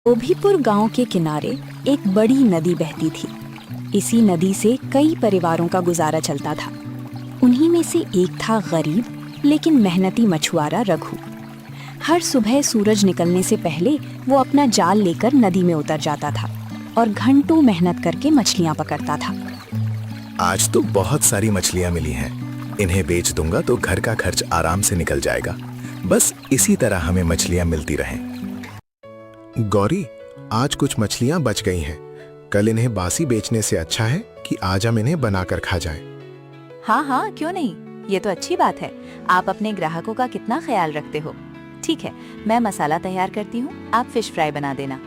गोभीपुर गांव के किनारे एक बड़ी नदी बहती थी। इसी नदी से कई परिवारों का गुजारा चलता था। उन्हीं में से एक था गरीब लेकिन मेहनती मछुआरा रघु। हर सुबह सूरज निकलने से पहले वो अपना जाल लेकर नदी में उतर जाता था और घंटों मेहनत करके मछलियां पकड़ता था। आज तो बहुत सारी मछलियां मिली हैं। इन्हें बेच दूंगा तो घर का खर्च आराम से निकल जाएगा। बस इसी तरह हमें मछलियां मिलती रहें। गौरी, आज कुछ मछलियां बच गई हैं। कल इन्हें बासी बेचने से अच्छा है कि आज हम इन्हें बनाकर खा जाएं। हाँ, क्यों नहीं, ये तो अच्छी बात है। आप अपने ग्राहकों का कितना ख्याल रखते हो। ठीक है, मैं मसाला तैयार करती हूँ, आप फिश फ्राई बना देना।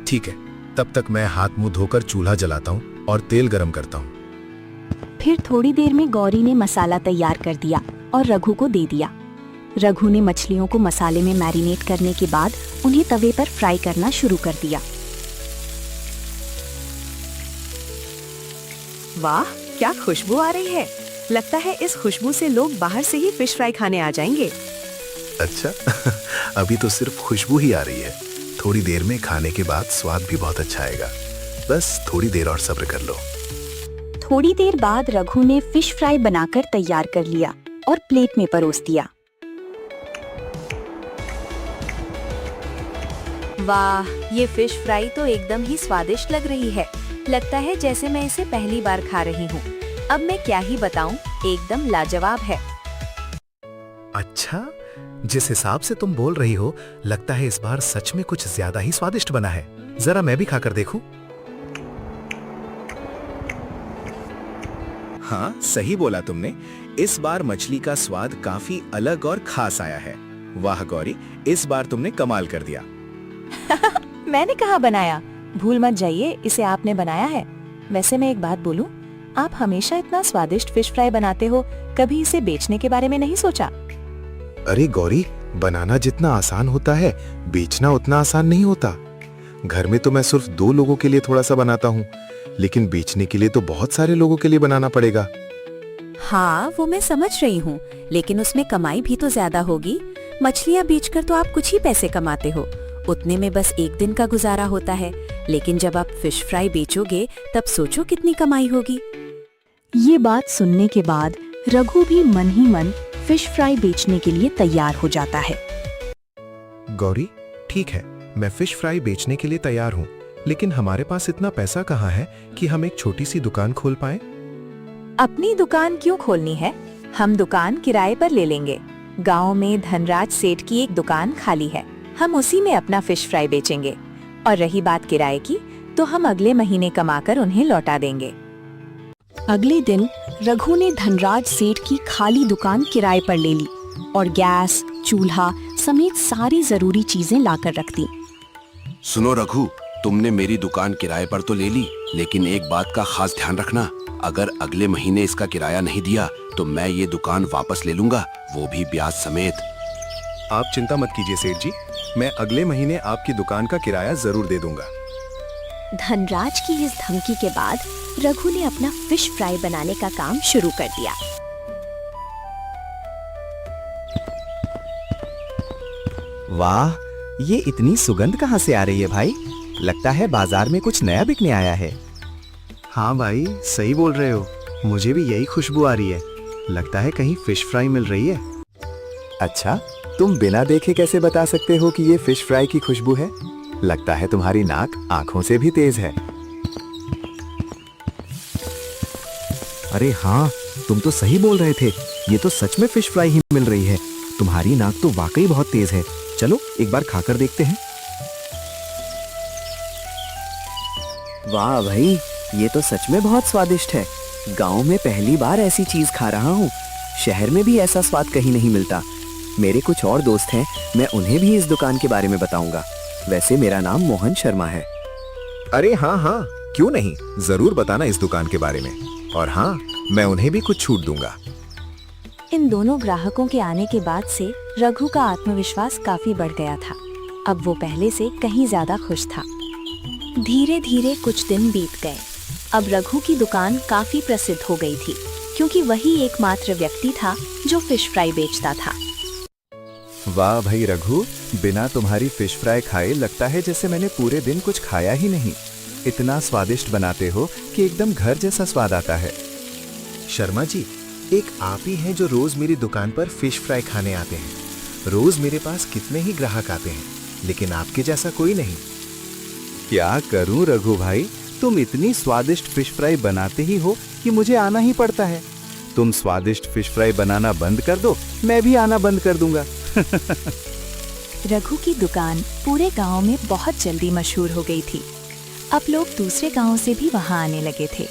ठीक है, तब तक मैं हाथ मुंह धोकर चूल्हा जलाता हूँ और तेल गरम करता हूँ। फिर थोड़ी देर में गौरी ने मसाला तैयार कर दिया और रघु को दे दिया। रघु ने मछलियों को मसाले में मैरिनेट करने के बाद उन्हें तवे पर फ्राई करना शुरू कर दिया। वाह, क्या खुशबू आ रही है। लगता है इस खुशबू से लोग बाहर से ही फिश फ्राई खाने आ जाएंगे। अच्छा अभी तो सिर्फ खुशबू ही आ रही है। थोड़ी देर में खाने के बाद स्वाद भी बहुत अच्छा आएगा। बस थोड़ी देर और सब्र कर लो। थोड़ी देर बाद रघु ने फिश फ्राई बनाकर तैयार कर लिया और प्लेट में परोस दिया। वाह, ये फिश फ्राई तो एकदम ही स्वादिष्ट लग रही है। लगता है जैसे मैं इसे पहली बार खा रही हूँ। अब मैं क्या ही बताऊं, एकदम लाजवाब है। अच्छा, जिस हिसाब से तुम बोल रही हो, लगता है इस बार सच में कुछ ज्यादा ही स्वादिष्ट बना है। जरा मैं भी खाकर देखूं। हाँ, सही बोला तुमने। इस बार मछली का स्वाद काफी अलग और खास आया है। वाह गौरी, इस बार तुमने कमाल कर दिया। मैंने कहा बनाया, भूल मत जाइए, इसे आपने बनाया है। वैसे मैं एक बात बोलूं, आप हमेशा इतना स्वादिष्ट फिश फ्राई बनाते हो, कभी इसे बेचने के बारे में नहीं सोचा? अरे गौरी, बनाना जितना आसान होता है, बेचना उतना आसान नहीं होता। घर में तो मैं सिर्फ 2 लोगों के लिए थोड़ा सा बनाता हूँ, लेकिन बेचने के लिए तो बहुत सारे लोगों के लिए बनाना पड़ेगा। हाँ, वो मैं समझ रही हूँ, लेकिन उसमें कमाई भी तो ज्यादा होगी। मछलियाँ बेचकर तो आप कुछ ही पैसे कमाते हो, उतने में बस एक दिन का गुजारा होता है। लेकिन जब आप फिश फ्राई बेचोगे तब सोचो कितनी कमाई होगी। ये बात सुनने के बाद रघु भी मन ही मन फिश फ्राई बेचने के लिए तैयार हो जाता है। गौरी, ठीक है, मैं फिश फ्राई बेचने के लिए तैयार हूँ, लेकिन हमारे पास इतना पैसा कहाँ है कि हम एक छोटी सी दुकान खोल पाएं? अपनी दुकान क्यों खोलनी है, हम दुकान किराए पर ले लेंगे। गांव में धनराज सेठ की एक दुकान खाली है, हम उसी में अपना फिश फ्राई बेचेंगे। और रही बात किराए की, तो हम अगले महीने कमाकर उन्हें लौटा देंगे। अगले दिन रघु ने धनराज सेठ की खाली दुकान किराए पर ले ली और गैस, चूल्हा समेत सारी जरूरी चीजें लाकर रख दी। सुनो रघु, तुमने मेरी दुकान किराए पर तो ले ली, लेकिन एक बात का खास ध्यान रखना, अगर अगले महीने इसका किराया नहीं दिया तो मैं ये दुकान वापस ले लूंगा, वो भी ब्याज समेत। आप चिंता मत कीजिए सेठ जी, मैं अगले महीने आपकी दुकान का किराया जरूर दे दूंगा। धनराज की इस धमकी के बाद रघु ने अपना फिश फ्राई बनाने का काम शुरू कर दिया। वाह, ये इतनी सुगंध कहाँ से आ रही है भाई? लगता है बाजार में कुछ नया बिकने आया है। हाँ भाई, सही बोल रहे हो, मुझे भी यही खुशबू आ रही है। लगता है कहीं फिश फ्राई मिल रही है। अच्छा, तुम बिना देखे कैसे बता सकते हो कि ये फिश फ्राई की खुशबू है? लगता है तुम्हारी नाक आंखों से भी तेज है। अरे हाँ, तुम तो सही बोल रहे थे, ये तो सच में फिश फ्राई ही मिल रही है। तुम्हारी नाक तो वाकई बहुत तेज है। चलो एक बार खाकर देखते हैं। वाह भाई, ये तो सच में बहुत स्वादिष्ट है। गांव में पहली बार ऐसी चीज खा रहा हूँ। शहर में भी ऐसा स्वाद कहीं नहीं मिलता। मेरे कुछ और दोस्त हैं, मैं उन्हें भी इस दुकान के बारे में बताऊंगा। वैसे मेरा नाम मोहन शर्मा है। अरे हाँ, क्यों नहीं, जरूर बताना इस दुकान के बारे में। और हाँ, मैं उन्हें भी कुछ छूट दूंगा। इन दोनों ग्राहकों के आने के बाद से रघु का आत्मविश्वास काफी बढ़ गया था। अब वो पहले से कहीं ज्यादा खुश था। धीरे धीरे कुछ दिन बीत गए। अब रघु की दुकान काफी प्रसिद्ध हो गई थी, क्योंकि वही एकमात्र व्यक्ति था जो फिश फ्राई बेचता था। वाह भाई रघु, बिना तुम्हारी फिश फ्राई खाए लगता है जैसे मैंने पूरे दिन कुछ खाया ही नहीं। इतना स्वादिष्ट बनाते हो कि एकदम घर जैसा स्वाद आता है। शर्मा जी, एक आप ही हैं जो रोज मेरी दुकान पर फिश फ्राई खाने आते हैं। रोज मेरे पास कितने ही ग्राहक आते हैं, लेकिन आपके जैसा कोई नहीं। क्या करूं रघु भाई, तुम इतनी स्वादिष्ट फिश फ्राई बनाते ही हो कि मुझे आना ही पड़ता है। तुम स्वादिष्ट फिश फ्राई बनाना बंद कर दो, मैं भी आना बंद कर दूंगा। रघु की दुकान पूरे गांव में बहुत जल्दी मशहूर हो गई थी। अब लोग दूसरे गांव से भी वहां आने लगे थे।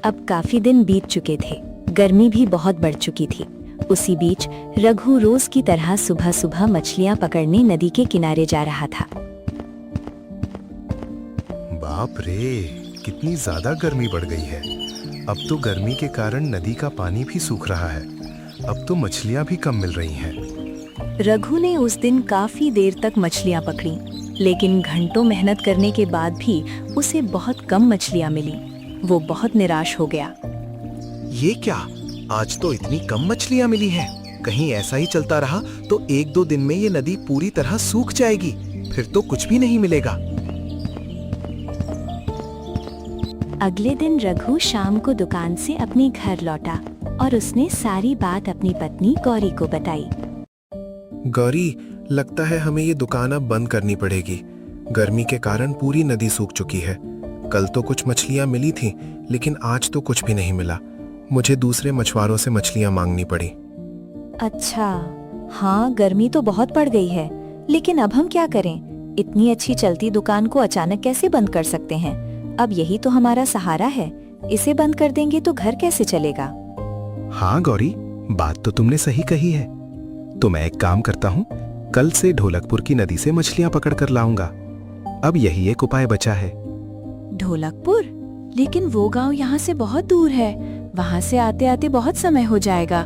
अब काफी दिन बीत चुके थे, गर्मी भी बहुत बढ़ चुकी थी। उसी बीच रघु रोज की तरह सुबह सुबह मछलियां पकड़ने नदी के किनारे जा रहा था। बाप रे, कितनी ज्यादा गर्मी बढ़ गई है। अब तो गर्मी के कारण नदी का पानी भी सूख रहा है। अब तो मछलियां भी कम मिल रही हैं। रघु ने उस दिन काफी देर तक मछलियां पकड़ी, लेकिन घंटों मेहनत करने के बाद भी उसे बहुत कम मछलियां मिली। वो बहुत निराश हो गया। ये क्या, आज तो इतनी कम मछलियां मिली हैं। कहीं ऐसा ही चलता रहा तो 1-2 दिन में ये नदी पूरी तरह सूख जाएगी, फिर तो कुछ भी नहीं मिलेगा। अगले दिन रघु शाम को दुकान से अपने घर लौटा और उसने सारी बात अपनी पत्नी गौरी को बताई। गौरी, लगता है हमें ये दुकान अब बंद करनी पड़ेगी। गर्मी के कारण पूरी नदी सूख चुकी है। कल तो कुछ मछलियां मिली थी, लेकिन आज तो कुछ भी नहीं मिला। मुझे दूसरे मछुआरों से मछलियां मांगनी पड़ी। अच्छा, हाँ, गर्मी तो बहुत बढ़ गई है, लेकिन अब हम क्या करें? इतनी अच्छी चलती दुकान को अचानक कैसे बंद कर सकते हैं? अब यही तो हमारा सहारा है। इसे बंद कर देंगे तो घर कैसे चलेगा? हाँ गौरी, बात तो तुमने सही कही है। तो मैं एक काम करता हूँ, कल से ढोलकपुर की नदी से मछलियां पकड़ कर लाऊंगा। अब यही एक उपाय बचा है। ढोलकपुर? लेकिन वो गांव यहाँ से बहुत दूर है। वहाँ से आते आते बहुत समय हो जाएगा।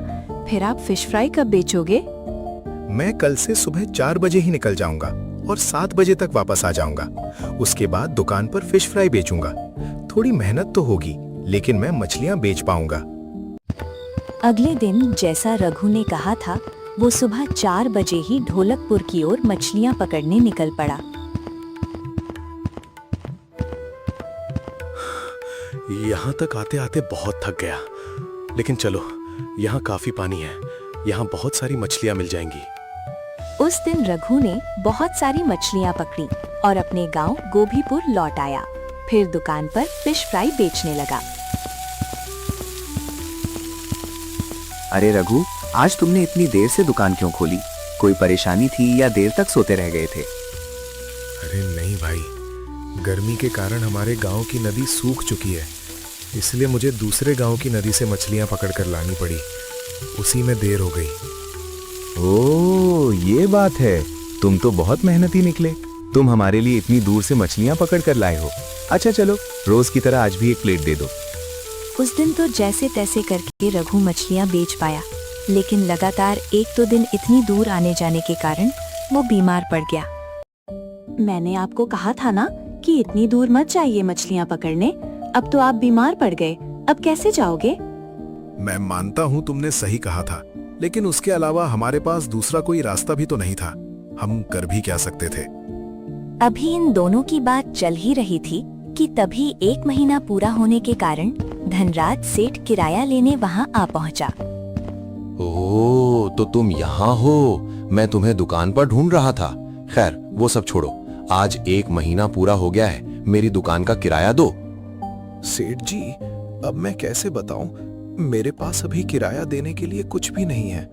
फिर आप फिश फ्राई कब बेचोगे? मैं कल से सुबह 4 बजे ही निकल जाऊंगा और 7 बजे तक वापस आ जाऊंगा। उसके बाद दुकान पर फिश फ्राई बेचूंगा। थोड़ी मेहनत तो होगी, लेकिन मैं मछलियां बेच पाऊंगा। अगले दिन जैसा रघु ने कहा था, वो सुबह 4 बजे ही ढोलकपुर की ओर मछलियां पकड़ने निकल पड़ा। यहाँ तक आते आते बहुत थक गया, लेकिन चलो, यहाँ काफी पानी है। यहाँ बहुत सारी मछलियां मिल जाएंगी। उस दिन रघु ने बहुत सारी मछलियां पकड़ी और अपने गांव गोभीपुर लौट आया। फिर दुकान पर फिश फ्राई बेचने लगा। अरे रघु, आज तुमने इतनी देर से दुकान क्यों खोली? कोई परेशानी थी या देर तक सोते रह गए थे? अरे नहीं भाई, गर्मी के कारण हमारे गांव की नदी सूख चुकी है, इसलिए मुझे दूसरे गांव की नदी से मछलियां पकड़ कर लानी पड़ी। उसी में देर हो गई। ओह, ये बात है। तुम तो बहुत मेहनती निकले। तुम हमारे लिए इतनी दूर से मछलियां पकड़ कर लाए हो। अच्छा चलो, रोज की तरह आज भी एक प्लेट दे दो। उस दिन तो जैसे तैसे करके रघु मछलियां बेच पाया, लेकिन लगातार 1-2 दिन इतनी दूर आने जाने के कारण वो बीमार पड़ गया। मैंने आपको कहा था ना कि इतनी दूर मत जाइए मछलियां पकड़ने। अब तो आप बीमार पड़ गए, अब कैसे जाओगे? मैं मानता हूँ तुमने सही कहा था, लेकिन उसके अलावा हमारे पास दूसरा कोई रास्ता भी तो नहीं था। हम कर भी क्या सकते थे? अभी इन दोनों की बात चल ही रही थी कि तभी 1 महीना पूरा होने के कारण धनराज सेठ किराया लेने वहां आ पहुंचा। ओह, तो तुम यहाँ हो। मैं तुम्हें दुकान पर ढूंढ रहा था। खैर, वो सब छोड़ो। आज 1 महीना पूरा हो गया है। मेरी दुकान का किराया दो। सेठ जी, अब मैं कैसे बताऊं? मेरे पास अभी किराया देने के लिए कुछ भी नहीं है।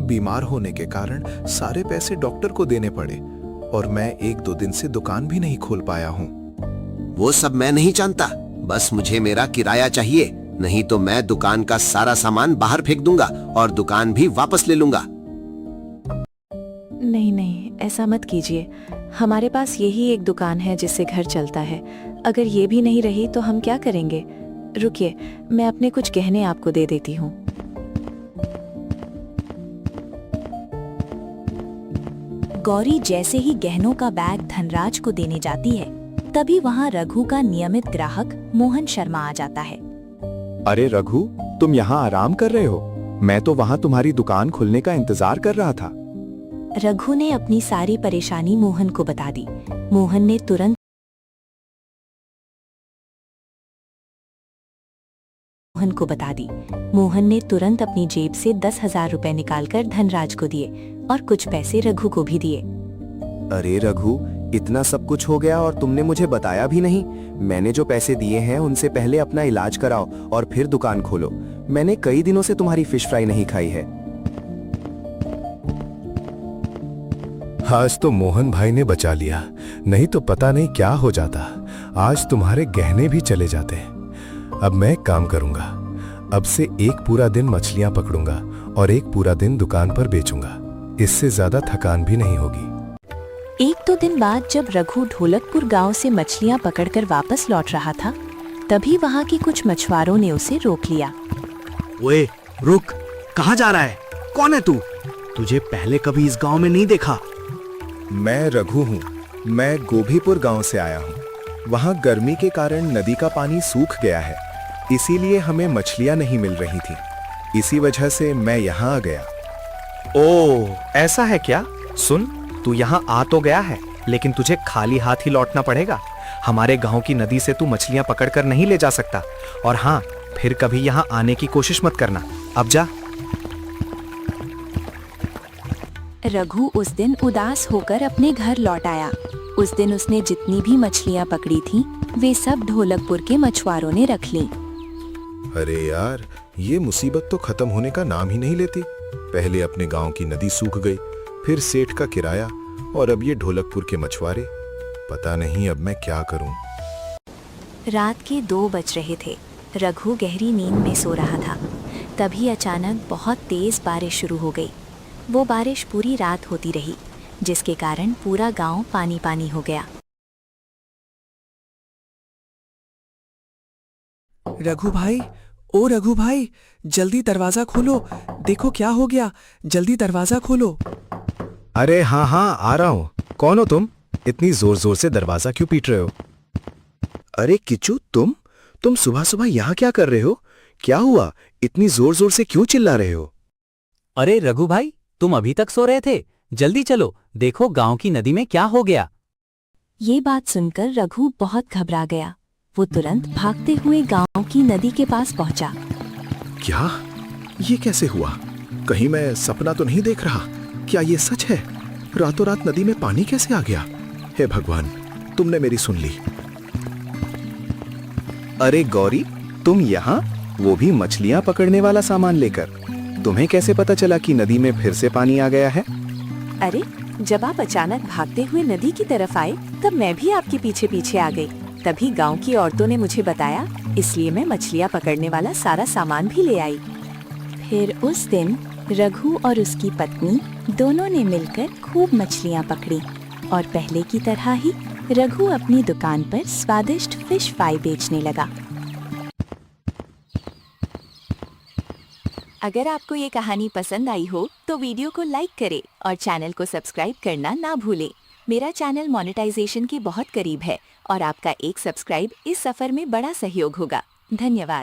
बीमार होने के कारण सारे पैसे डॉक्टर को देने पड़े और मैं 1-2 दिन से दुकान भी नहीं खोल पाया हूँ। वो सब मैं नहीं जानता, बस मुझे मेरा किराया चाहिए, नहीं तो मैं दुकान का सारा सामान बाहर फेंक दूंगा और दुकान भी वापस ले लूंगा। नहीं नहीं, ऐसा मत कीजिए। हमारे पास यही एक दुकान है जिससे घर चलता है। अगर ये भी नहीं रही तो हम क्या करेंगे? रुकिए, मैं अपने कुछ गहने आपको दे देती हूँ। गौरी जैसे ही गहनों का बैग धनराज को देने जाती है, तभी वहाँ रघु का नियमित ग्राहक मोहन शर्मा आ जाता है। अरे रघु, तुम यहाँ आराम कर रहे हो? मैं तो वहाँ तुम्हारी दुकान खुलने का इंतजार कर रहा था। रघु ने अपनी सारी परेशानी मोहन को बता दी। मोहन ने तुरंत अपनी जेब से 10,000 रुपए निकालकर धनराज को दिए और कुछ पैसे रघु को भी दिए। अरे रघु, इतना सब कुछ हो गया और तुमने मुझे बताया भी नहीं। मैंने जो पैसे दिए हैं उनसे पहले अपना इलाज कराओ और फिर दुकान खोलो। मैंने कई दिनों से तुम्हारी फिश फ्राई नहीं खाई है। आज तो मोहन भाई ने बचा लिया, नहीं तो पता नहीं क्या हो जाता। आज तुम्हारे गहने भी चले जाते। अब मैं एक काम करूंगा, अब से एक पूरा दिन मछलियां पकड़ूंगा और एक पूरा दिन दुकान पर बेचूंगा। इससे ज्यादा थकान भी नहीं होगी। 1-2 दिन बाद जब रघु ढोलकपुर गांव से मछलियां पकड़कर वापस लौट रहा था, तभी वहां के कुछ मछुआरों ने उसे रोक लिया। ओए रुक, कहाँ जा रहा है? कौन है तू? तुझे पहले कभी इस गांव में नहीं देखा। मैं रघु हूँ। मैं गोभीपुर गांव से आया हूँ। वहाँ गर्मी के कारण नदी का पानी सूख गया है, इसीलिए हमें मछलियाँ नहीं मिल रही थी। इसी वजह से मैं यहाँ आ गया। ओह, ऐसा है क्या? सुन, तू यहाँ आ तो गया है, लेकिन तुझे खाली हाथ ही लौटना पड़ेगा। हमारे गांव की नदी से तू मछलियां पकड़कर नहीं ले जा सकता। और हाँ, फिर कभी यहाँ आने की कोशिश मत करना। अब जा। रघु उस दिन उदास होकर अपने घर लौट आया। उस दिन उसने जितनी भी मछलियां पकड़ी थीं, वे सब ढोलकपुर के मछुआरों ने रख लीं। अरे यार, ये मुसीबत तो खत्म होने का नाम ही नहीं लेती। पहले अपने गांव की नदी सूख गई, फिर सेठ का किराया, और अब ये ढोलकपुर के मछुआरे। पता नहीं अब मैं क्या करूं। रात के 2 बज रहे थे। रघु गहरी नींद में सो रहा था। तभी अचानक बहुत तेज बारिश शुरू हो गई। वो बारिश पूरी रात होती रही, जिसके कारण पूरा गांव पानी पानी हो गया। रघु भाई, ओ रघु भाई, जल्दी दरवाजा खोलो। देखो क्या हो गया, जल्दी दरवाजा खोलो। अरे हाँ हाँ, आ रहा हूँ। कौन हो तुम? इतनी जोर जोर से दरवाजा क्यों पीट रहे हो? अरे किच्चू, तुम सुबह सुबह यहाँ क्या कर रहे हो? क्या हुआ? इतनी जोर जोर से क्यों चिल्ला रहे हो? अरे रघु भाई, तुम अभी तक सो रहे थे? जल्दी चलो, देखो गांव की नदी में क्या हो गया। ये बात सुनकर रघु बहुत घबरा गया। वो तुरंत भागते हुए गांव की नदी के पास पहुंचा। क्या? ये कैसे हुआ? कहीं मैं सपना तो नहीं देख रहा? क्या ये सच है? रातों रात नदी में पानी कैसे आ गया? हे भगवान, तुमने मेरी सुन ली। अरे गौरी, तुम यहाँ, वो भी मछलियाँ पकड़ने वाला सामान लेकर। तुम्हें कैसे पता चला कि नदी में फिर से पानी आ गया है? अरे, जब आप अचानक भागते हुए नदी की तरफ आए, तब मैं भी आपके पीछे पीछे आ गई। तभी गांव की औरतों ने मुझे बताया, इसलिए मैं मछलियाँ पकड़ने वाला सारा सामान भी ले आई। फिर उस दिन रघु और उसकी पत्नी दोनों ने मिलकर खूब मछलियाँ पकड़ी और पहले की तरह ही रघु अपनी दुकान पर स्वादिष्ट फिश फ्राई बेचने लगा। अगर आपको ये कहानी पसंद आई हो तो वीडियो को लाइक करें और चैनल को सब्सक्राइब करना ना भूलें। मेरा चैनल मोनेटाइजेशन के बहुत करीब है और आपका एक सब्सक्राइब इस सफर में बड़ा सहयोग होगा। धन्यवाद।